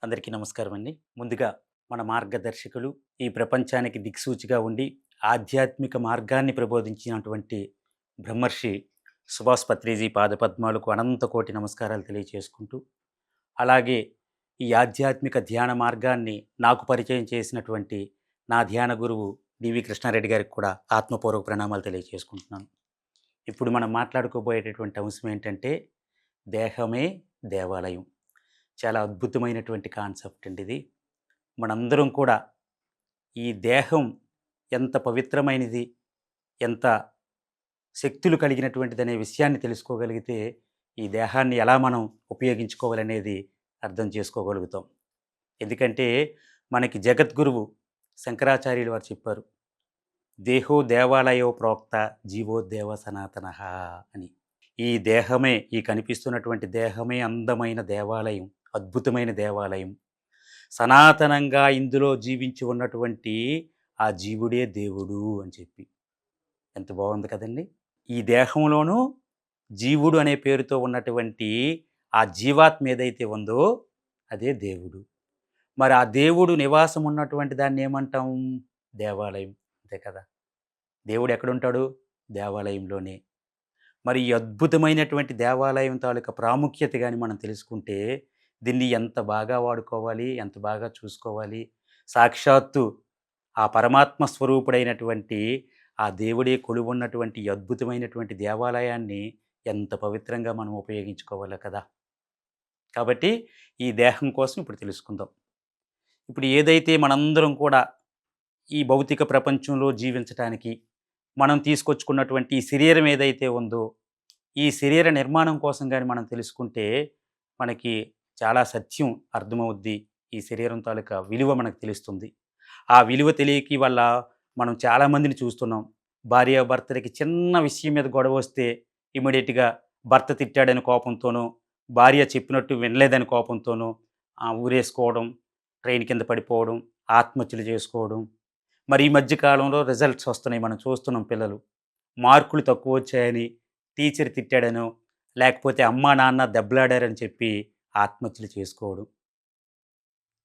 అందరికీ నమస్కారం అండి. ముందుగా మన మార్గదర్శకులు, ఈ ప్రపంచానికి దిక్సూచిగా ఉండి ఆధ్యాత్మిక మార్గాన్ని ప్రబోధించినటువంటి బ్రహ్మర్షి సుభాష్ పత్రిజీ పాదపద్మాలకు అనంత కోటి నమస్కారాలు తెలియచేసుకుంటూ, అలాగే ఈ ఆధ్యాత్మిక ధ్యాన మార్గాన్ని నాకు పరిచయం చేసినటువంటి నా ధ్యాన గురువు డివి కృష్ణారెడ్డి గారికి కూడా ఆత్మపూర్వక ప్రణామాలు తెలియచేసుకుంటున్నాను. ఇప్పుడు మనం మాట్లాడుకోబోయేటటువంటి అంశం ఏంటంటే దేహమే దేవాలయం. చాలా అద్భుతమైనటువంటి కాన్సెప్ట్ అండి ఇది. మనందరం కూడా ఈ దేహం ఎంత పవిత్రమైనది, ఎంత శక్తులు కలిగినటువంటిదనే విషయాన్ని తెలుసుకోగలిగితే, ఈ దేహాన్ని ఎలా మనం ఉపయోగించుకోవాలనేది అర్థం చేసుకోగలుగుతాం. ఎందుకంటే మనకి జగద్గురువు శంకరాచార్యులు వారు చెప్పారు. దేహో దేవాలయో ప్రోక్త జీవో దేవ సనాతనః అని. ఈ దేహమే, ఈ కనిపిస్తున్నటువంటి దేహమే అందమైన దేవాలయం, అద్భుతమైన దేవాలయం. సనాతనంగా ఇందులో జీవించి ఉన్నటువంటి ఆ జీవుడే దేవుడు అని చెప్పి. ఎంత బాగుంది కదండి! ఈ దేహంలోనూ జీవుడు అనే పేరుతో ఉన్నటువంటి ఆ జీవాత్మ ఏదైతే ఉందో అదే దేవుడు. మరి ఆ దేవుడు నివాసం ఉన్నటువంటి దాన్ని ఏమంటాం? దేవాలయం. అంతే కదా! దేవుడు ఎక్కడుంటాడు? దేవాలయంలోనే. మరి ఈ అద్భుతమైనటువంటి దేవాలయం తాలూకా ప్రాముఖ్యత గాని మనం తెలుసుకుంటే, దీన్ని ఎంత బాగా వాడుకోవాలి, ఎంత బాగా చూసుకోవాలి. సాక్షాత్తు ఆ పరమాత్మ స్వరూపుడైనటువంటి ఆ దేవుడే కొలువున్నటువంటి ఈ అద్భుతమైనటువంటి దేవాలయాన్ని ఎంత పవిత్రంగా మనం ఉపయోగించుకోవాలో కదా! కాబట్టి ఈ దేహం కోసం ఇప్పుడు తెలుసుకుందాం. ఇప్పుడు ఏదైతే మనందరం కూడా ఈ భౌతిక ప్రపంచంలో జీవించటానికి మనం తీసుకొచ్చుకున్నటువంటి ఈ శరీరం ఏదైతే ఉందో, ఈ శరీర నిర్మాణం కోసం గాని మనం తెలుసుకుంటే, మనకి చాలా సత్యం అర్థమవుద్ది. ఈ శరీరం తాలూకా విలువ మనకు తెలుస్తుంది. ఆ విలువ తెలియకి వల్ల మనం చాలామందిని చూస్తున్నాం. భార్యాభర్తలకి చిన్న విషయం మీద గొడవొస్తే ఇమ్మీడియేట్‌గా భర్త తిట్టాడని కోపంతోనో, భార్య చెప్పినట్టు వినలేదని కోపంతోనో ఊరేసుకోవడం, ట్రైన్ కింద పడిపోవడం, ఆత్మహత్యలు చేసుకోవడం. మరి ఈ మధ్య కాలంలో రిజల్ట్స్ వస్తున్నాయి. మనం చూస్తున్నాం పిల్లలు. మార్కులు తక్కువొచ్చాయని టీచర్ తిట్టాడనో, లేకపోతే అమ్మా, నాన్న దెబ్బలాడారని చెప్పి ఆత్మహత్యలు చేసుకోవడం.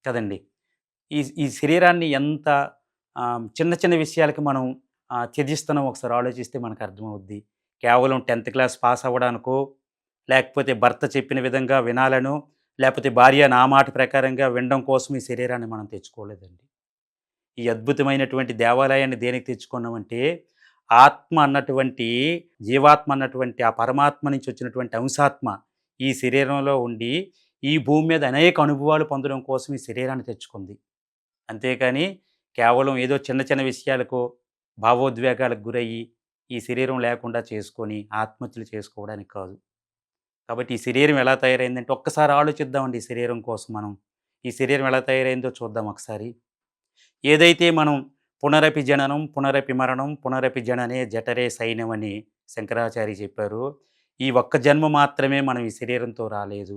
కదండీ! ఈ ఈ శరీరాన్ని ఎంత చిన్న చిన్న విషయాలకి మనం త్యజిస్తున్నామో ఒకసారి ఆలోచిస్తే మనకు అర్థమవుద్ది. కేవలం 10థ్ క్లాస్ పాస్ అవ్వడానికో, లేకపోతే భర్త చెప్పిన విధంగా వినాలనో, లేకపోతే భార్య నా మాట ప్రకారంగా వినడం కోసం ఈ శరీరాన్ని మనం తెచ్చుకోలేదండి. ఈ అద్భుతమైనటువంటి దేవాలయాన్ని దేనికి తెచ్చుకున్నామంటే, ఆత్మ అన్నటువంటి, జీవాత్మ అన్నటువంటి ఆ పరమాత్మ నుంచి వచ్చినటువంటి అంశాత్మ ఈ శరీరంలో ఉండి, ఈ భూమి మీద అనేక అనుభవాలు పొందడం కోసం ఈ శరీరాన్ని తెచ్చుకుంది. అంతేకాని కేవలం ఏదో చిన్న చిన్న విషయాలకో, భావోద్వేగాలకు గురయ్యి, ఈ శరీరం లేకుండా చేసుకొని ఆత్మహత్యలు చేసుకోవడానికి కాదు. కాబట్టి ఈ శరీరం ఎలా తయారైందంటే ఒక్కసారి ఆలోచిద్దామండి ఈ శరీరం కోసం మనం. ఈ శరీరం ఎలా తయారైందో చూద్దాం ఒకసారి. ఏదైతే మనం పునరపి జననం, పునరపి మరణం, పునరపి జననే జఠరే సైన్యం అని శంకరాచార్య చెప్పారు. ఈ ఒక్క జన్మ మాత్రమే మనం ఈ శరీరంతో రాలేదు.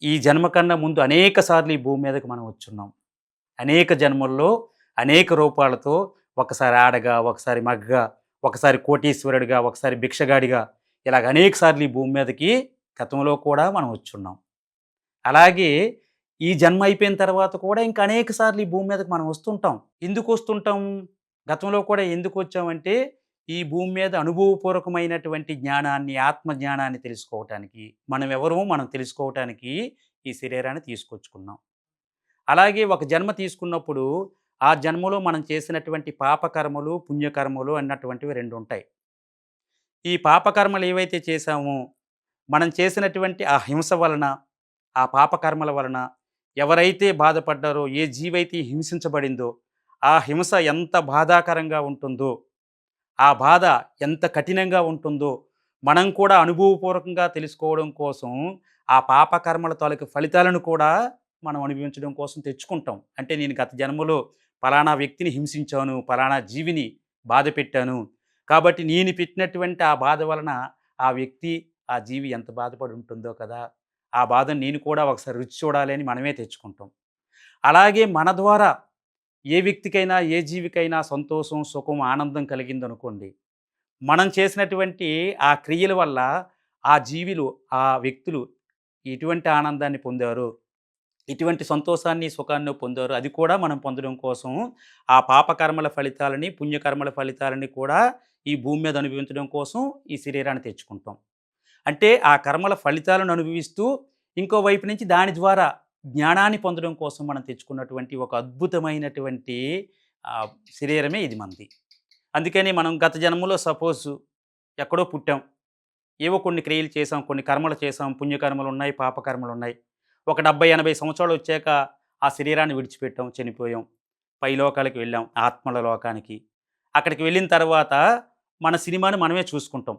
ఈ జన్మ కన్నా ముందు అనేక సార్లు ఈ భూమి మీదకి మనం వచ్చున్నాం. అనేక జన్మల్లో, అనేక రూపాలతో ఒకసారి ఆడగా, ఒకసారి మగగా, ఒకసారి కోటీశ్వరుడిగా, ఒకసారి భిక్షగాడిగా ఇలాగ అనేక సార్లు ఈ భూమి మీదకి గతంలో కూడా మనం వచ్చున్నాం. అలాగే ఈ జన్మ అయిపోయిన తర్వాత కూడా ఇంకా అనేక సార్లు ఈ భూమి మీదకి మనం వస్తుంటాం. ఎందుకు వస్తుంటాం? గతంలో కూడా ఎందుకు వచ్చామంటే, ఈ భూమి మీద అనుభవపూర్వకమైనటువంటి జ్ఞానాన్ని, ఆత్మ జ్ఞానాన్ని తెలుసుకోవటానికి, మనం ఎవరమో మనం తెలుసుకోవటానికి ఈ శరీరాన్ని తీసుకొచ్చుకున్నాం. అలాగే ఒక జన్మ తీసుకున్నప్పుడు, ఆ జన్మలో మనం చేసినటువంటి పాపకర్మలు, పుణ్యకర్మలు అన్నటువంటివి 2 ఉంటాయి. ఈ పాపకర్మలు ఏవైతే చేశామో, మనం చేసినటువంటి ఆ హింస వలన, ఆ పాపకర్మల వలన ఎవరైతే బాధపడ్డారో, ఏ జీవైతే హింసించబడిందో, ఆ హింస ఎంత బాధాకరంగా ఉంటుందో, ఆ బాధ ఎంత కఠినంగా ఉంటుందో, మనం కూడా అనుభవపూర్వకంగా తెలుసుకోవడం కోసం, ఆ పాపకర్మల తాలూకు ఫలితాలను కూడా మనం అనుభవించడం కోసం తెచ్చుకుంటాం. అంటే నేను గత జన్మలో పలానా వ్యక్తిని హింసించాను, పలానా జీవిని బాధపెట్టాను. కాబట్టి నేను పెట్టినటువంటి ఆ బాధ వలన ఆ వ్యక్తి, ఆ జీవి ఎంత బాధపడి ఉంటుందో కదా! ఆ బాధను నేను కూడా ఒకసారి రుచి చూడాలి అని మనమే తెచ్చుకుంటాం. అలాగే మన ద్వారా ఏ వ్యక్తికైనా, ఏ జీవికైనా సంతోషం, సుఖం, ఆనందం కలిగిందనుకోండి. మనం చేసినటువంటి ఆ క్రియల వల్ల ఆ జీవులు, ఆ వ్యక్తులు ఎటువంటి ఆనందాన్ని పొందారో, ఇటువంటి సంతోషాన్ని, సుఖాన్ని పొందారో అది కూడా మనం పొందడం కోసం ఆ పాపకర్మల ఫలితాలని, పుణ్యకర్మల ఫలితాలని కూడా ఈ భూమి మీద అనుభవించడం కోసం ఈ శరీరాన్ని తెచ్చుకుంటాం. అంటే ఆ కర్మల ఫలితాలను అనుభవిస్తూ, ఇంకో వైపు నుంచి దాని ద్వారా జ్ఞానాన్ని పొందడం కోసం మనం తెచ్చుకున్నటువంటి ఒక అద్భుతమైనటువంటి ఆహ్, శరీరమే ఇది మనది. అందుకని మనం గత జన్మలో సపోజు ఎక్కడో పుట్టాం. ఏవో కొన్ని క్రియలు చేసాం, కొన్ని కర్మలు చేసాం, పుణ్యకర్మలున్నాయి, పాపకర్మలున్నాయి. ఒక 70, 80 సంవత్సరాలొచ్చాక ఆ శరీరాన్ని విడిచిపెట్టాం, చనిపోయాం. పైలోకాలకి వెళ్ళాం, ఆత్మల లోకానికి. అక్కడికి వెళ్ళిన తర్వాత మన సినిమాని మనమే చూసుకుంటాం.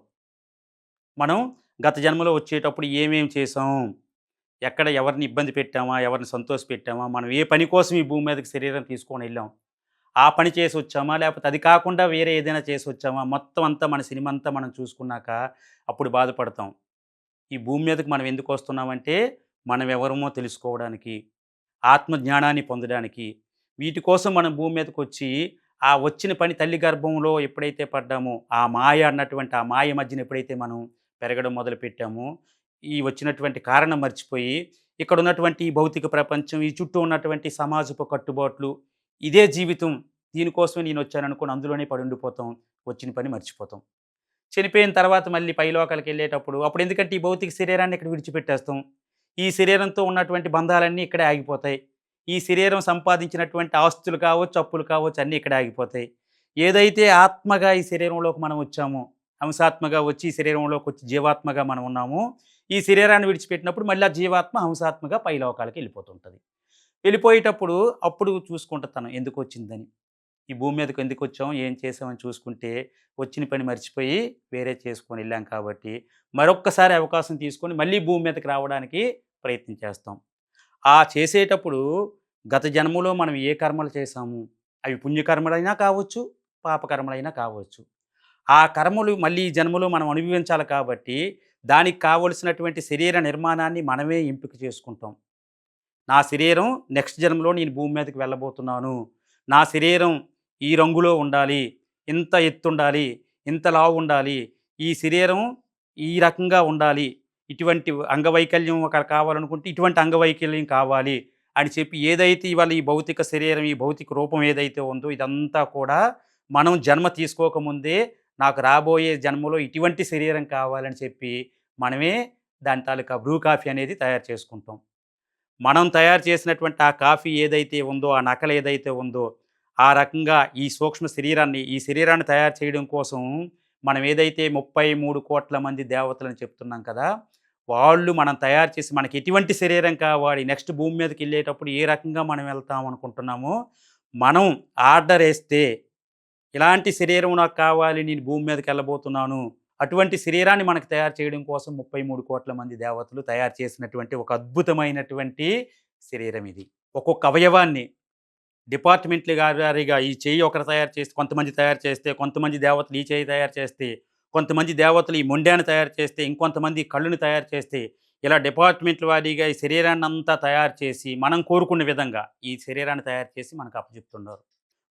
మనం గత జన్మలో వచ్చేటప్పుడు ఏమేం చేసాం? ఎక్కడ ఎవరిని ఇబ్బంది పెట్టామా? ఎవరిని సంతోషపెట్టామా? మనం ఏ పని కోసం ఈ భూమి మీదకి శరీరం తీసుకొనెళ్ళాం? ఆ పని చేసొచ్చామా? లేపోతే అది కాకుండా వేరే ఏదైనా చేసొచ్చామా? మొత్తం అంతా మన సినిమా అంతా మనం చూసుకున్నాక అప్పుడు బాధపడతాం. ఈ భూమి మీదకి మనం ఎందుకొస్తున్నామంటే, మనం ఎవరమో తెలుసుకోవడానికి, ఆత్మ జ్ఞానాన్ని పొందడానికి, వీటి కోసం మనం భూమి మీదకొచ్చి, ఆ వచ్చిన పని తల్లి గర్భంలో ఎప్పుడైతే పడ్డామో, ఆ మాయ అన్నటువంటి ఆ మాయ మధ్యన ఎప్పుడైతే మనం పెరగడం మొదలుపెట్టామో, ఈ వచ్చినటువంటి కారణం మర్చిపోయి, ఇక్కడున్నటువంటి ఈ భౌతిక ప్రపంచం, ఈ చుట్టూ ఉన్నటువంటి సమాజపు కట్టుబాట్లు, ఇదే జీవితం, దీనికోసమే నేనొచ్చాననుకోని అందులోనే పడుండిపోతాం. వచ్చిన పని మర్చిపోతాం. చనిపోయిన తర్వాత మళ్ళీ పైలోకాలకెళ్ళేటప్పుడు అప్పుడెందుకంటే ఈ భౌతిక శరీరాన్ని ఇక్కడ విడిచిపెట్టేస్తాం. ఈ శరీరంతో ఉన్నటువంటి బంధాలన్నీ ఇక్కడే ఆగిపోతాయి. ఈ శరీరం సంపాదించినటువంటి ఆస్తులు కావచ్చు, అప్పులు కావచ్చు అన్నీ ఇక్కడే ఆగిపోతాయి. ఏదైతే ఆత్మగా ఈ శరీరంలోకి మనం వచ్చామో, హంసాత్మగా వచ్చి ఈ శరీరంలోకొచ్చి జీవాత్మగా మనం ఉన్నామో, ఈ శరీరాన్ని విడిచిపెట్టినప్పుడు మళ్ళీ ఆ జీవాత్మ హంసాత్మగా పైలోకాలకి వెళ్ళిపోతుంటది. వెళ్ళిపోయేటప్పుడు అప్పుడు చూసుకుంటది తను ఎందుకొచ్చిందని. ఈ భూమి మీదకి ఎందుకొచ్చాం, ఏం చేసామని చూసుకుంటే, వచ్చిన పని మర్చిపోయి వేరే చేసుకొని ఎళ్ళాం కాబట్టి, మరొక్కసారి అవకాశం తీసుకొని మళ్ళీ భూమి మీదకి రావడానికి ప్రయత్నం చేస్తాం. ఆ చేసేటప్పుడు గత జన్మలో మనం ఏ కర్మలు చేశాము, అవి పుణ్యకర్మలైనా కావచ్చు, పాపకర్మలైనా కావచ్చు. ఆ కర్మలు మళ్ళీ ఈ జన్మలో మనం అనుభవించాలి కాబట్టి, దానికి కావలసినటువంటి శరీర నిర్మాణాన్ని మనమే ఎంపిక చేసుకుంటాం. నా శరీరం నెక్స్ట్ జన్మలో నేను భూమి మీదకి వెళ్ళబోతున్నాను. నా శరీరం ఈ రంగులో ఉండాలి. ఇంత ఎత్తుండాలి. ఇంత లావుండాలి. ఈ శరీరం ఈ రకంగా ఉండాలి. ఇటువంటి అంగవైకల్యం కావాలనుకుంటే ఇటువంటి అంగవైకల్యం కావాలి అని చెప్పి ఏదైతే ఇవాళ ఈ భౌతిక శరీరం, ఈ భౌతిక రూపం ఏదైతే ఉందో ఇదంతా కూడా మనం జన్మ తీసుకోకముందే నాకు రాబోయే జన్మలో ఇటువంటి శరీరం కావాలని చెప్పి మనమే దాని తాలూకా బ్రూ కాఫీ అనేది తయారు చేసుకుంటాం. మనం తయారు చేసినటువంటి ఆ కాఫీ ఏదైతే ఉందో, ఆ నకలు ఏదైతే ఉందో, ఆ రకంగా ఈ సూక్ష్మ శరీరాన్ని, ఈ శరీరాన్ని తయారు చేయడం కోసం మనం ఏదైతే 33,00,00,000 మంది దేవతలని చెప్తున్నాం కదా! వాళ్ళు మనం తయారు చేసి మనకి ఎటువంటి శరీరం కావాలి, నెక్స్ట్ భూమి మీదకెళ్ళేటప్పుడు ఏ రకంగా మనం వెళ్తాం అనుకుంటున్నామో, మనం ఆర్డరేస్తే ఇలాంటి శరీరం నాకు కావాలి, నేను భూమి మీదకెళ్ళబోతున్నాను. అటువంటి శరీరాన్ని మనకు తయారు చేయడం కోసం 33,00,00,000 మంది దేవతలు తయారు చేసినటువంటి ఒక అద్భుతమైనటువంటి శరీరం ఇది. ఒక్కొక్క అవయవాన్ని డిపార్ట్‌మెంట్‌లు వారీగా ఈ చెయ్యి ఒకరు తయారు చేస్తే కొంతమంది తయారు చేస్తే, కొంతమంది దేవతలు ఈ చెయ్యి తయారు చేస్తే, కొంతమంది దేవతలు ఈ మొండాన్ని తయారు చేస్తే, ఇంకొంతమంది కళ్ళుని తయారు చేస్తే, ఇలా డిపార్ట్‌మెంట్‌ల వారీగా ఈ శరీరాన్నంతా తయారు చేసి, మనం కోరుకున్న విధంగా ఈ శరీరాన్ని తయారు చేసి మనకు అప్పజెప్తున్నారు.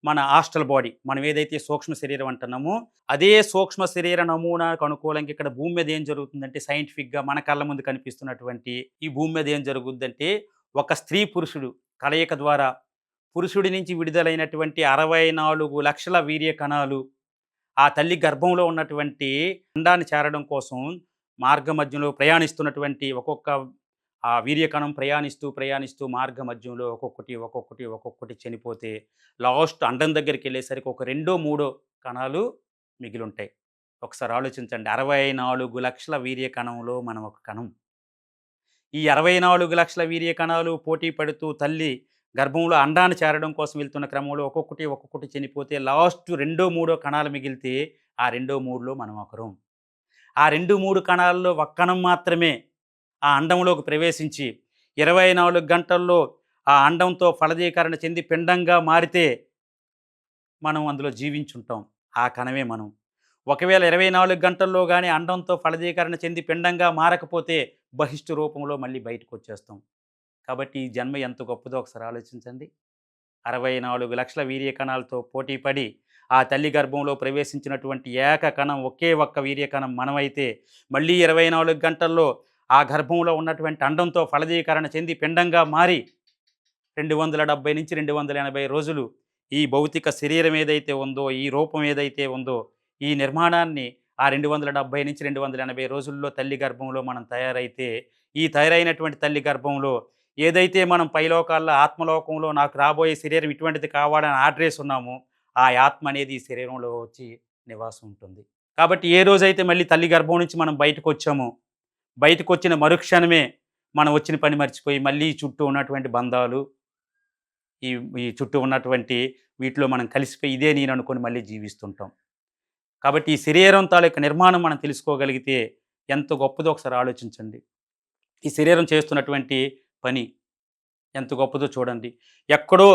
మన ఆస్ట్రల్ బాడీ మనం ఏదైతే సూక్ష్మ శరీరం అంటున్నామో, అదే సూక్ష్మ శరీర నమూనాకు అనుకూలంగా ఇక్కడ భూమి మీద ఏం జరుగుతుందంటే సైంటిఫిక్‌గా మన కళ్ళ ముందు కనిపిస్తున్నటువంటి ఈ భూమి మీద ఏం జరుగుద్దంటే, ఒక స్త్రీ, పురుషుడు కలయిక ద్వారా పురుషుడి నుంచి విడుదలైనటువంటి 64,00,000 వీర్య కణాలు ఆ తల్లి గర్భంలో ఉన్నటువంటి అండాన్ని చేరడం కోసం మార్గ మధ్యంలో ప్రయాణిస్తున్నటువంటి ఒక్కొక్క ఆ వీర్యకణం ప్రయాణిస్తూ, ప్రయాణిస్తూ మార్గ మధ్యంలో ఒక్కొక్కటి చనిపోతే లాస్ట్ అండం దగ్గరికెళ్ళేసరికి ఒక రెండో, మూడో కణాలు మిగిలుంటాయి. ఒకసారి ఆలోచించండి. 64,00,000 వీర్య కణంలో మనం ఒక కణం. ఈ 64,00,000 వీర్య కణాలు పోటీ పడుతూ తల్లి గర్భంలో అండాన్ని చేరడం కోసం వెళ్తున్న క్రమంలో ఒక్కొక్కటి చనిపోతే లాస్ట్ రెండో, మూడో కణాలు మిగిలితే ఆ రెండో, మూడులో మనం ఒకరం. ఆ 2, 3 కణాల్లో ఒక కణం మాత్రమే ఆ అండంలోకి ప్రవేశించి 24 గంటల్లో ఆ అండంతో ఫలదీకరణ చెంది పిండంగా మారితే మనం అందులో జీవించుంటాం. ఆ కణమే మనం. ఒకవేళ 24 గంటల్లో గాని అండంతో ఫలదీకరణ చెంది పిండంగా మారకపోతే బహిష్టు రూపంలో మళ్ళీ బయటకొచ్చేస్తాం. కాబట్టి ఈ జన్మ ఎంత గొప్పదో ఒకసారి ఆలోచించండి. 64,00,000 వీర్య కణాలతో పోటీ పడి ఆ తల్లి గర్భంలో ప్రవేశించినటువంటి ఏక కణం ఒకే ఒక్క వీర్య కణం మనమైతే మళ్ళీ 24 గంటల్లో ఆ గర్భంలో ఉన్నటువంటి అండంతో ఫలదీకరణ చెంది పిండంగా మారి 270-280 రోజులు ఈ భౌతిక శరీరం ఏదైతే ఉందో, ఈ రూపం ఏదైతే ఉందో, ఈ నిర్మాణాన్ని ఆ 270-280 రోజుల్లో తల్లి గర్భంలో మనం తయారైతే, ఈ తయారైనటువంటి తల్లి గర్భంలో ఏదైతే మనం పైలోకాల్లో ఆత్మలోకంలో నాకు రాబోయే శరీరం ఇటువంటిది కావాలని ఆర్డర్ ఉన్నామో, ఆ ఆత్మ అనేది ఈ శరీరంలో వచ్చి నివాసం ఉంటుంది. కాబట్టి ఏ రోజైతే మళ్ళీ తల్లి గర్భం నుంచి మనం బయటకొచ్చామో, బయటకొచ్చిన మరుక్షణమే మనం వచ్చిన పని మర్చిపోయి మళ్ళీ చుట్టూ ఉన్నటువంటి బంధాలు, ఈ ఈ చుట్టూ ఉన్నటువంటి వీటిలో మనం కలిసిపోయి ఇదే నేను అనుకోని మళ్ళీ జీవిస్తుంటాం. కాబట్టి ఈ శరీరం తాలూకా నిర్మాణం మనం తెలుసుకోగలిగితే ఎంత గొప్పదో ఒకసారి ఆలోచించండి. ఈ శరీరం చేస్తున్నటువంటి పని ఎంత గొప్పదో చూడండి. ఎక్కడో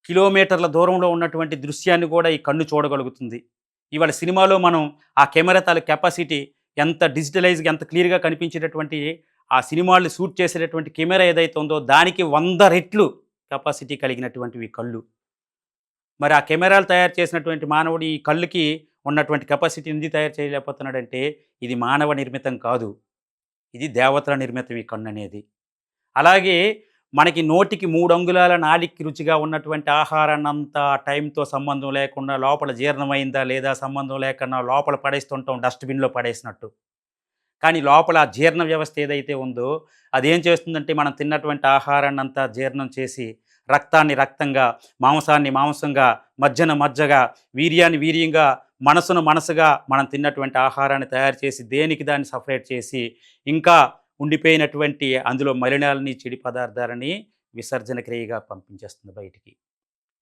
కిలోమీటర్ల దూరంలో ఉన్నటువంటి దృశ్యాన్ని కూడా ఈ కన్ను చూడగలుగుతుంది. ఇవాళ సినిమాలో మనం ఆ కెమెరా తాలూకు కెపాసిటీ ఎంత డిజిటలైజ్‌గా ఎంత క్లియర్‌గా కనిపించేటటువంటి ఆ సినిమాలు షూట్ చేసేటటువంటి కెమెరా ఏదైతే ఉందో దానికి 100 రెట్లు కెపాసిటీ కలిగినటువంటివి కళ్ళు. మరి ఆ కెమెరాలు తయారు చేసినటువంటి మానవుడు ఈ కళ్ళుకి ఉన్నటువంటి కెపాసిటీ ఎందుకు తయారు చేయలేకపోతున్నాడంటే ఇది మానవ నిర్మితం కాదు. ఇది దేవతల నిర్మితం ఈ కన్ననేది. అలాగే మనకి నోటికి 3 అంగుళాల నాలికకి రుచిగా ఉన్నటువంటి ఆహారాన్నంతా టైంతో సంబంధం లేకుండా లోపల జీర్ణమైందా లేదా సంబంధం లేకుండా లోపల పడేస్తుంటాం డస్ట్‌బిన్‌లో పడేసినట్టు. కానీ లోపల ఆ జీర్ణ వ్యవస్థ ఏదైతే ఉందో అదేం చేస్తుందంటే మనం తిన్నటువంటి ఆహారాన్నంతా జీర్ణం చేసి రక్తాన్ని రక్తంగా, మాంసాన్ని మాంసంగా, మజ్జను మజ్జగా, వీర్యాన్ని వీర్యంగా, మనసును మనసుగా మనం తిన్నటువంటి ఆహారాన్ని తయారు చేసి దేనికి దాన్ని సపరేట్ చేసి ఇంకా ఉండిపోయినటువంటి అందులో మలినాలని, చెడు పదార్థాలని విసర్జన క్రియగా పంపించేస్తుంది బయటికి.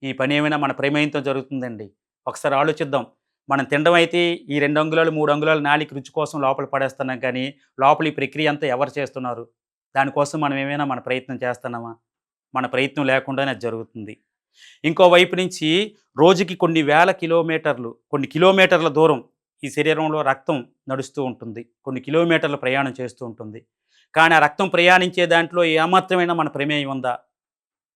ఈ పని ఏమైనా మన ప్రమేయంతో జరుగుతుందండి. ఒకసారి ఆలోచిద్దాం. మనం తినడం అయితే ఈ 2 అంగుళాలు, 3 అంగుళాలు నాలుక రుచి కోసం లోపల పడేస్తున్నాం కానీ, లోపల ఈ ప్రక్రియ అంతా ఎవరు చేస్తున్నారు? దానికోసం మనం ఏమైనా మన ప్రయత్నం చేస్తున్నామా? మన ప్రయత్నం లేకుండానే అది జరుగుతుంది. ఇంకో వైపు నుంచి రోజుకి కొన్ని వేల కిలోమీటర్లు, కొన్ని కిలోమీటర్ల దూరం ఈ శరీరంలో రక్తం నడుస్తూ ఉంటుంది. కొన్ని కిలోమీటర్ల ప్రయాణం చేస్తూ ఉంటుంది. కానీ ఆ రక్తం ప్రయాణించే దాంట్లో ఏమాత్రమైనా మన ప్రమేయం ఉందా?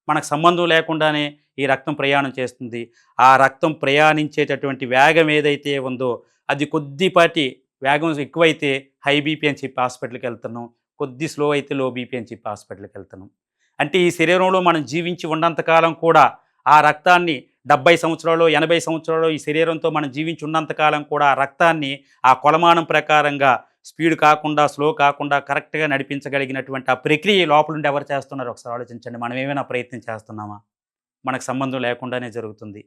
మనకు సంబంధం లేకుండానే ఈ రక్తం ప్రయాణం చేస్తుంది. ఆ రక్తం ప్రయాణించేటటువంటి వేగం ఏదైతే ఉందో అది కొద్దిపాటి వేగం ఎక్కువైతే హై బీపీ అని చెప్పి హాస్పిటల్‌కి వెళ్తున్నాం. కొద్ది స్లో అయితే లో బీపీ అని చెప్పి హాస్పిటల్‌కి వెళ్తున్నాం. అంటే ఈ శరీరంలో మనం జీవించి ఉన్నంత కాలం కూడా ఆ రక్తాన్ని 70 సంవత్సరాలో, 80 సంవత్సరాలో ఈ శరీరంతో మనం జీవించి ఉన్నంత కాలం కూడా ఆ రక్తాన్ని ఆ కొలమానం ప్రకారంగా స్పీడ్ కాకుండా, స్లో కాకుండా కరెక్ట్‌గా నడిపించగలిగినటువంటి ఆ ప్రక్రియ లోపల నుండి ఎవరు చేస్తున్నారో ఒకసారి ఆలోచించండి. మనం ఏమైనా ప్రయత్నం చేస్తున్నామా? మనకు సంబంధం లేకుండానే జరుగుతుంది.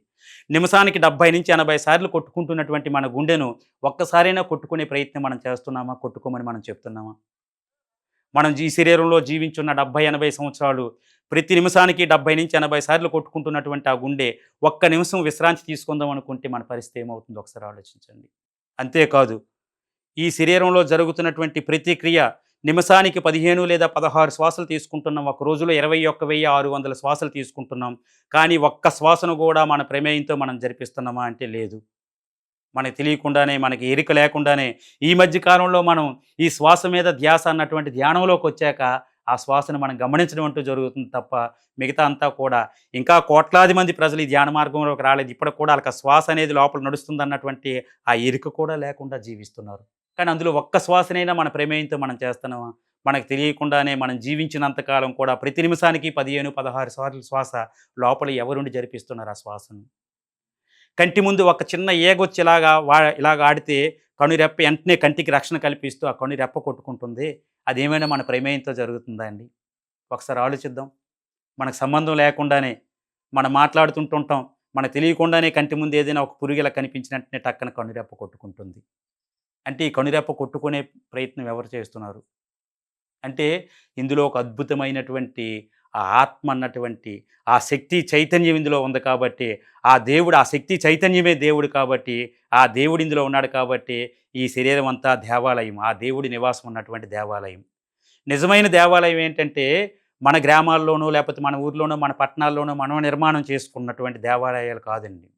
నిమిషానికి 70-80 సార్లు కొట్టుకుంటున్నటువంటి మన గుండెను ఒక్కసారైనా కొట్టుకునే ప్రయత్నం మనం చేస్తున్నామా? కొట్టుకోమని మనం చెప్తున్నామా? మనం ఈ శరీరంలో జీవించున్న 70-80 సంవత్సరాలు ప్రతి నిమిషానికి 70-80 సార్లు కొట్టుకుంటున్నటువంటి ఆ గుండె ఒక్క నిమిషం విశ్రాంతి తీసుకుందాం అనుకుంటే మన పరిస్థితి ఏమవుతుందో ఒకసారి ఆలోచించండి. అంతేకాదు ఈ శరీరంలో జరుగుతున్నటువంటి ప్రతి క్రియ నిమిషానికి 15 లేదా 16 శ్వాసలు తీసుకుంటున్నాం. ఒక రోజులో 21,600 శ్వాసలు తీసుకుంటున్నాం. కానీ ఒక్క శ్వాసను కూడా మన ప్రమేయంతో మనం జరిపిస్తున్నామా అంటే లేదు. మనకు తెలియకుండానే, మనకి ఎరిక లేకుండానే ఈ మధ్య కాలంలో మనం ఈ శ్వాస మీద ధ్యాస అన్నటువంటి ధ్యానంలోకి వచ్చాక ఆ శ్వాసను మనం గమనించడం అంటూ జరుగుతుంది తప్ప మిగతా అంతా కూడా ఇంకా కోట్లాది మంది ప్రజలు ఈ ధ్యాన మార్గంలోకి రాలేదు. ఇప్పటికి కూడా వాళ్ళకి శ్వాస అనేది లోపల నడుస్తుందన్నటువంటి ఆ ఎరుక కూడా లేకుండా జీవిస్తున్నారు. కానీ అందులో ఒక్క శ్వాసనైనా మన ప్రమేయంతో మనం చేస్తున్నామా? మనకు తెలియకుండానే మనం జీవించినంత కాలం కూడా ప్రతి నిమిషానికి 15, 16 సార్లు శ్వాస లోపల ఎవరుండి జరిపిస్తున్నారు ఆ శ్వాసను? కంటి ముందు ఒక చిన్న ఈగొచ్చి ఇలాగ ఆడితే కనురెప్ప వెంటనే కంటికి రక్షణ కల్పిస్తూ ఆ కనురెప్ప కొట్టుకుంటుంది. అదేమైనా మన ప్రమేయంతో జరుగుతుందా అండి? ఒకసారి ఆలోచిద్దాం. మనకు సంబంధం లేకుండానే మనం మాట్లాడుతుంటుంటాం. మనకు తెలియకుండానే కంటి ముందు ఏదైనా ఒక పురుగు ఇలా కనిపించిన వెంటనే టక్కన కనురెప్ప కొట్టుకుంటుంది. అంటే ఈ కనురెప్ప కొట్టుకునే ప్రయత్నం ఎవరు చేస్తున్నారు? అంటే ఇందులో ఒక అద్భుతమైనటువంటి ఆ ఆత్మ అన్నటువంటి ఆ శక్తి చైతన్యం ఇందులో ఉంది కాబట్టి, ఆ దేవుడు ఆ శక్తి చైతన్యమే దేవుడు కాబట్టి, ఆ దేవుడు ఇందులో ఉన్నాడు కాబట్టి, ఈ శరీరం అంతా దేవాలయం. ఆ దేవుడి నివాసం ఉన్నటువంటి దేవాలయం. నిజమైన దేవాలయం ఏంటంటే, మన గ్రామాల్లోనో, లేకపోతే మన ఊర్లోనో, మన పట్టణాల్లోనో మనం నిర్మాణం చేసుకున్నటువంటి దేవాలయాలు కాదండి.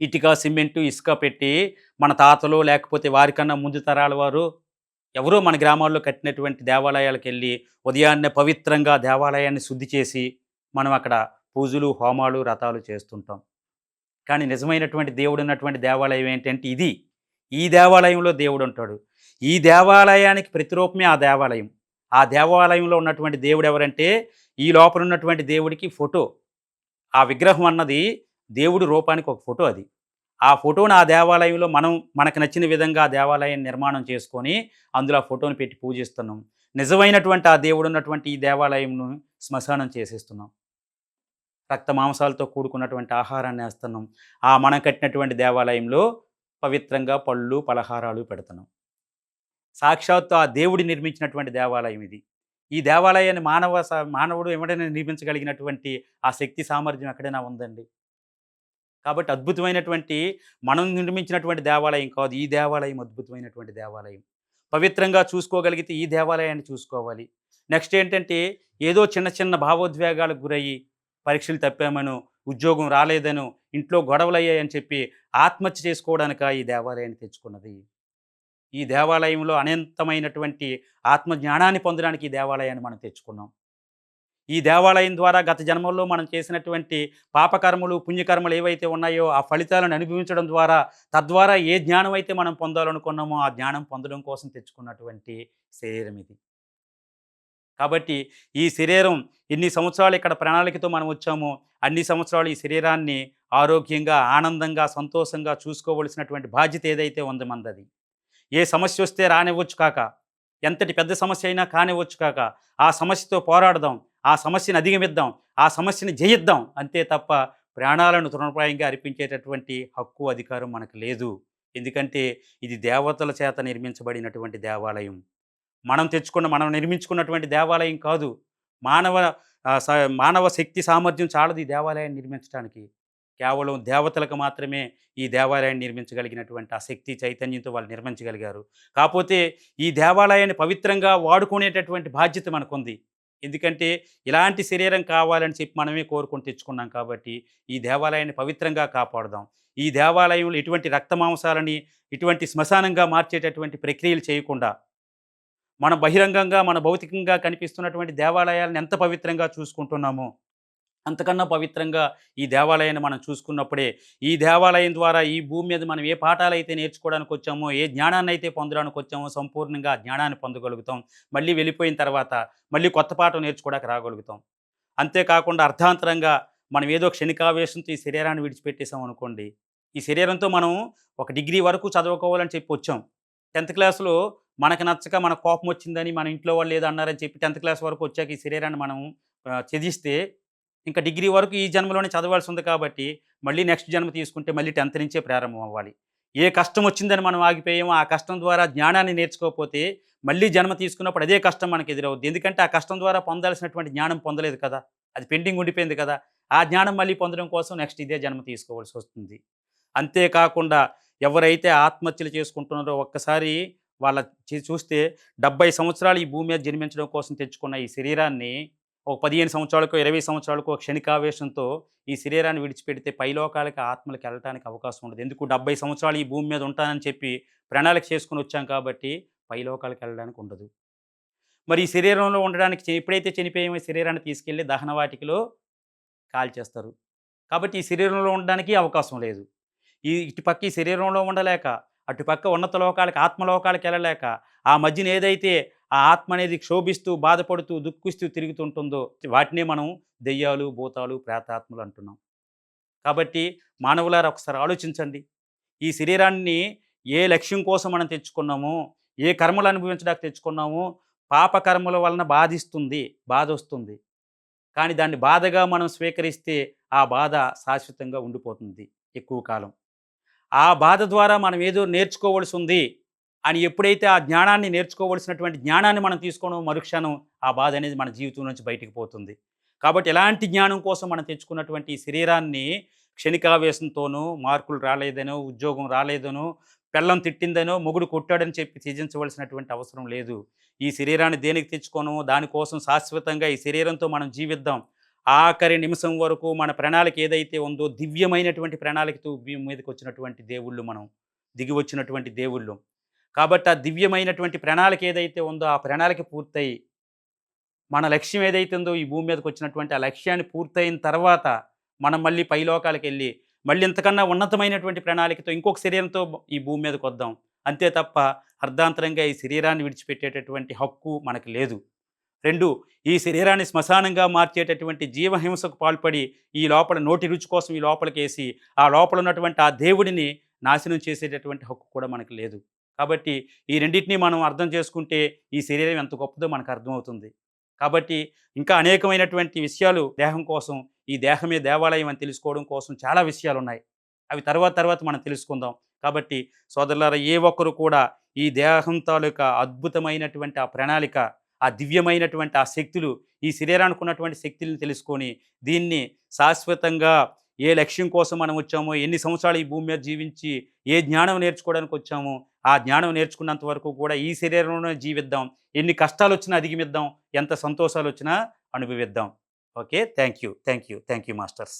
ఇటుక, సిమెంటు, ఇసుక పెట్టి మన తాతలు లేకపోతే వారికన్నా ముందు తరాల వారు ఎవరో మన గ్రామాల్లో కట్టినటువంటి దేవాలయాలకెళ్ళి ఉదయాన్నే పవిత్రంగా దేవాలయాన్ని శుద్ధి చేసి మనం అక్కడ పూజలు, హోమాలు, వ్రతాలు చేస్తుంటాం. కానీ నిజమైనటువంటి దేవుడు ఉన్నటువంటి దేవాలయం ఏంటంటే ఇది. ఈ దేవాలయంలో దేవుడు ఉంటాడు. ఈ దేవాలయానికి ప్రతిరూపమే ఆ దేవాలయం. ఆ దేవాలయంలో ఉన్నటువంటి దేవుడు ఎవరంటే ఈ లోపల ఉన్నటువంటి దేవుడికి ఫోటో. ఆ విగ్రహం అన్నది దేవుడి రూపానికి ఒక ఫోటో అది. ఆ ఫోటోని ఆ దేవాలయంలో మనం మనకు నచ్చిన విధంగా ఆ దేవాలయాన్ని నిర్మాణం చేసుకొని, అందులో ఆ ఫోటోని పెట్టి పూజిస్తున్నాం. నిజమైనటువంటి ఆ దేవుడున్నటువంటి ఈ దేవాలయంను శ్మశానం చేసేస్తున్నాం. రక్త మాంసాలతో కూడుకున్నటువంటి ఆహారాన్ని ఏస్తున్నాం. ఆ మనం కట్టినటువంటి దేవాలయంలో పవిత్రంగా పళ్ళు, పలహారాలు పెడుతున్నాం. సాక్షాత్తు ఆ దేవుడు నిర్మించినటువంటి దేవాలయం ఇది. ఈ దేవాలయాన్ని మానవుడు ఎవడైనా నిర్మించగలిగినటువంటి ఆ శక్తి సామర్థ్యం ఎక్కడైనా ఉందండి? కాబట్టి అద్భుతమైనటువంటి మనం నిర్మించినటువంటి దేవాలయం కాదు. ఈ దేవాలయం అద్భుతమైనటువంటి దేవాలయం. పవిత్రంగా చూసుకోగలిగితే ఈ దేవాలయాన్ని చూసుకోవాలి. నెక్స్ట్ ఏంటంటే ఏదో చిన్న చిన్న భావోద్వేగాలకు గురయ్యి పరీక్షలు తప్పామనో, ఉద్యోగం రాలేదనో, ఇంట్లో గొడవలయ్యాయని చెప్పి ఆత్మహత్య చేసుకోవడానికా ఈ దేవాలయాన్ని తెచ్చుకున్నది. ఈ దేవాలయంలో అనంతమైనటువంటి ఆత్మ జ్ఞానాన్ని పొందడానికి ఈ దేవాలయాన్ని మనం తెచ్చుకున్నాం. ఈ దేవాలయం ద్వారా గత జన్మల్లో మనం చేసినటువంటి పాపకర్మలు, పుణ్యకర్మలు ఏవైతే ఉన్నాయో ఆ ఫలితాలను అనుభవించడం ద్వారా, తద్వారా ఏ జ్ఞానం అయితే మనం పొందాలనుకున్నామో ఆ జ్ఞానం పొందడం కోసం తెచ్చుకున్నటువంటి శరీరం ఇది. కాబట్టి ఈ శరీరం ఎన్ని సంవత్సరాలు ఇక్కడ ప్రణాళికతో మనం వచ్చామో, అన్ని సంవత్సరాలు ఈ శరీరాన్ని ఆరోగ్యంగా, ఆనందంగా, సంతోషంగా చూసుకోవలసినటువంటి బాధ్యత ఏదైతే ఉందో మనదది. ఏ సమస్య వస్తే రానివ్వచ్చు కాక, ఎంతటి పెద్ద సమస్య అయినా కానివ్వచ్చు కాక, ఆ సమస్యతో పోరాడదాం, ఆ సమస్యను అధిగమిద్దాం, ఆ సమస్యని జయిద్దాం అంతే తప్ప ప్రాణాలను తృణప్రాయంగా అర్పించేటటువంటి హక్కు, అధికారం మనకు లేదు. ఎందుకంటే ఇది దేవతల చేత నిర్మించబడినటువంటి దేవాలయం. మనం నిర్మించుకున్నటువంటి దేవాలయం కాదు. మానవ ఆహ్, స మానవ శక్తి సామర్థ్యం చాలదు ఈ దేవాలయాన్ని నిర్మించటానికి. కేవలం దేవతలకు మాత్రమే ఈ దేవాలయాన్ని నిర్మించగలిగినటువంటి ఆ శక్తి చైతన్యంతో వాళ్ళు నిర్మించగలిగారు. కాపోతే ఈ దేవాలయాన్ని పవిత్రంగా వాడుకునేటటువంటి బాధ్యత మనకుంది. ఎందుకంటే ఇలాంటి శరీరం కావాలని చెప్పి మనమే కోరుకొని తెచ్చుకున్నాం కాబట్టి, ఈ దేవాలయాన్ని పవిత్రంగా కాపాడుదాం. ఈ దేవాలయంలో ఎటువంటి రక్తమాంసాలని, ఇటువంటి శ్మశానంగా మార్చేటటువంటి ప్రక్రియలు చేయకుండా మనం బహిరంగంగా, మన భౌతికంగా కనిపిస్తున్నటువంటి దేవాలయాలను ఎంత పవిత్రంగా చూసుకుంటున్నామో, అంతకన్నా పవిత్రంగా ఈ దేవాలయాన్ని మనం చూసుకున్నప్పుడే, ఈ దేవాలయం ద్వారా ఈ భూమి మీద మనం ఏ పాఠాలైతే నేర్చుకోవడానికొచ్చామో, ఏ జ్ఞానాన్నయితే పొందడానికొచ్చామో సంపూర్ణంగా ఆ జ్ఞానాన్ని పొందగలుగుతాం. మళ్ళీ వెళ్ళిపోయిన తర్వాత, మళ్ళీ కొత్త పాఠం నేర్చుకోవడానికి రాగలుగుతాం. అంతేకాకుండా అర్ధాంతరంగా మనం ఏదో క్షణికావేశంతో ఈ శరీరాన్ని విడిచిపెట్టేసాం అనుకోండి, ఈ శరీరంతో మనం ఒక డిగ్రీ వరకు చదువుకోవాలని చెప్పి వచ్చాం. 10థ్ క్లాస్‌లో మనకు నచ్చక మనకు కోపం వచ్చిందని, మన ఇంట్లో వాళ్ళు ఏదో అన్నారని చెప్పి 10థ్ క్లాస్ వరకు వచ్చాక ఈ శరీరాన్ని మనం త్యజిస్తే, ఇంకా డిగ్రీ వరకు ఈ జన్మలోనే చదవాల్సి ఉంది కాబట్టి, మళ్ళీ నెక్స్ట్ జన్మ తీసుకుంటే మళ్ళీ 10థ్ నుంచే ప్రారంభం అవ్వాలి. ఏ కష్టం వచ్చిందని మనం ఆగిపోయామో, ఆ కష్టం ద్వారా జ్ఞానాన్ని నేర్చుకోకపోతే, మళ్ళీ జన్మ తీసుకున్నప్పుడు అదే కష్టం మనకు ఎదురవుద్ది. ఎందుకంటే, ఆ కష్టం ద్వారా పొందాల్సినటువంటి జ్ఞానం పొందలేదు కదా! అది పెండింగ్ ఉండిపోయింది కదా! ఆ జ్ఞానం మళ్ళీ పొందడం కోసం నెక్స్ట్ ఇదే జన్మ తీసుకోవాల్సొస్తుంది. అంతేకాకుండా ఎవరైతే ఆత్మహత్యలు చేసుకుంటున్నారో ఒక్కసారి వాళ్ళ చూస్తే 70 సంవత్సరాలు ఈ భూమి మీద జన్మించడం కోసం తెచ్చుకున్న ఈ శరీరాన్ని ఒక 15 సంవత్సరాలకో, 20 సంవత్సరాలకో క్షణికావేశంతో ఈ శరీరాన్ని విడిచిపెడితే పైలోకాలకి ఆత్మలకి వెళ్ళటానికి అవకాశం ఉండదు. ఎందుకు 70 సంవత్సరాలు ఈ భూమి మీద ఉంటానని చెప్పి ప్రణాళిక చేసుకొని వచ్చాం కాబట్టి పైలోకాలకు వెళ్ళడానికి ఉండదు. మరి ఈ శరీరంలో ఉండడానికి ఎప్పుడైతే చనిపోయామో ఈ శరీరాన్ని తీసుకెళ్ళి దహనవాటికలో కాల్చేస్తారు. కాబట్టి ఈ శరీరంలో ఉండడానికి అవకాశం లేదు. ఇటుపక్క ఈ శరీరంలో ఉండలేక, అటుపక్క ఉన్నత లోకాలకి, ఆత్మలోకాలకెళ్ళలేక, ఆ మధ్యన ఏదైతే ఆ ఆత్మ అనేది క్షోభిస్తూ, బాధపడుతూ, దుఃఖిస్తూ తిరుగుతుంటుందో వాటినే మనం దెయ్యాలు, భూతాలు, ప్రేతాత్మలు అంటున్నాం. కాబట్టి మానవులారా ఒకసారి ఆలోచించండి. ఈ శరీరాన్ని ఏ లక్ష్యం కోసం మనం తెచ్చుకున్నామో, ఏ కర్మలు అనుభవించడానికి తెచ్చుకున్నామో, పాప కర్మల వలన బాధిస్తుంది, బాధొస్తుంది. కానీ దాన్ని బాధగా మనం స్వీకరిస్తే ఆ బాధ శాశ్వతంగా ఉండిపోతుంది ఎక్కువ కాలం. ఆ బాధ ద్వారా మనం ఏదో నేర్చుకోవలసి ఉంది అని ఎప్పుడైతే ఆ జ్ఞానాన్ని నేర్చుకోవలసినటువంటి జ్ఞానాన్ని మనం తీసుకోవడం మరుక్షణం ఆ బాధ అనేది మన జీవితం నుంచి బయటికి పోతుంది. కాబట్టి ఎలాంటి జ్ఞానం కోసం మనం తెచ్చుకున్నటువంటి ఈ శరీరాన్ని క్షణికావేశంతోనో, మార్కులు రాలేదనో, ఉద్యోగం రాలేదనో, పెళ్ళాం తిట్టిందనో, మొగుడు కొట్టాడని చెప్పి త్యజించవలసినటువంటి అవసరం లేదు. ఈ శరీరాన్ని దేనికి తెచ్చుకోనమో దానికోసం శాశ్వతంగా ఈ శరీరంతో మనం జీవిద్దాం. ఆఖరి నిమిషం వరకు మన ప్రణాళిక ఏదైతే ఉందో దివ్యమైనటువంటి ప్రణాళికతో భూమి మీదకొచ్చినటువంటి దేవుళ్ళు మనం. దిగి వచ్చినటువంటి దేవుళ్ళు. కాబట్టి ఆ దివ్యమైనటువంటి ప్రణాళిక ఏదైతే ఉందో ఆ ప్రణాళిక పూర్తయి, మన లక్ష్యం ఏదైతే ఉందో ఈ భూమి మీదకొచ్చినటువంటి ఆ లక్ష్యాన్ని పూర్తయిన తర్వాత మనం మళ్ళీ పైలోకాలకెళ్ళి, మళ్ళీ ఇంతకన్నా ఉన్నతమైనటువంటి ప్రణాళికతో ఇంకొక శరీరంతో ఈ భూమి మీదకొద్దాం. అంతే తప్ప అర్ధాంతరంగా ఈ శరీరాన్ని విడిచిపెట్టేటటువంటి హక్కు మనకు లేదు. 2 ఈ శరీరాన్ని శ్మశానంగా మార్చేటటువంటి జీవహింసకు పాల్పడి ఈ లోపల నోటి రుచి కోసం ఈ లోపలికేసి ఆ లోపల ఉన్నటువంటి ఆ దేవుడిని నాశనం చేసేటటువంటి హక్కు కూడా మనకు లేదు. కాబట్టి ఈ రెండిటిని మనం అర్థం చేసుకుంటే ఈ శరీరం ఎంత గొప్పదో మనకు అర్థమవుతుంది. కాబట్టి ఇంకా అనేకమైనటువంటి విషయాలు దేహం కోసం, ఈ దేహమే దేవాలయం అని తెలుసుకోవడం కోసం చాలా విషయాలున్నాయి. అవి తర్వాత తర్వాత మనం తెలుసుకుందాం. కాబట్టి సోదరులారా, ఏ ఒక్కరు కూడా ఈ దేహం తాలూకా అద్భుతమైనటువంటి ఆ ప్రణాళిక, ఆ దివ్యమైనటువంటి ఆ శక్తులు, ఈ శరీరానికి ఉన్నటువంటి శక్తులను తెలుసుకొని దీన్ని శాశ్వతంగా ఏ లక్ష్యం కోసం మనం వచ్చామో, ఎన్ని సంవత్సరాలు ఈ భూమి మీద జీవించి ఏ జ్ఞానం నేర్చుకోవడానికి వచ్చామో, ఆ జ్ఞానం నేర్చుకున్నంత వరకు కూడా ఈ శరీరంలోనే జీవిద్దాం. ఎన్ని కష్టాలొచ్చినా అధిగమిద్దాం. ఎంత సంతోషాలొచ్చినా అనుభవిద్దాం. Okay. Thank you. Thank you. Thank you masters.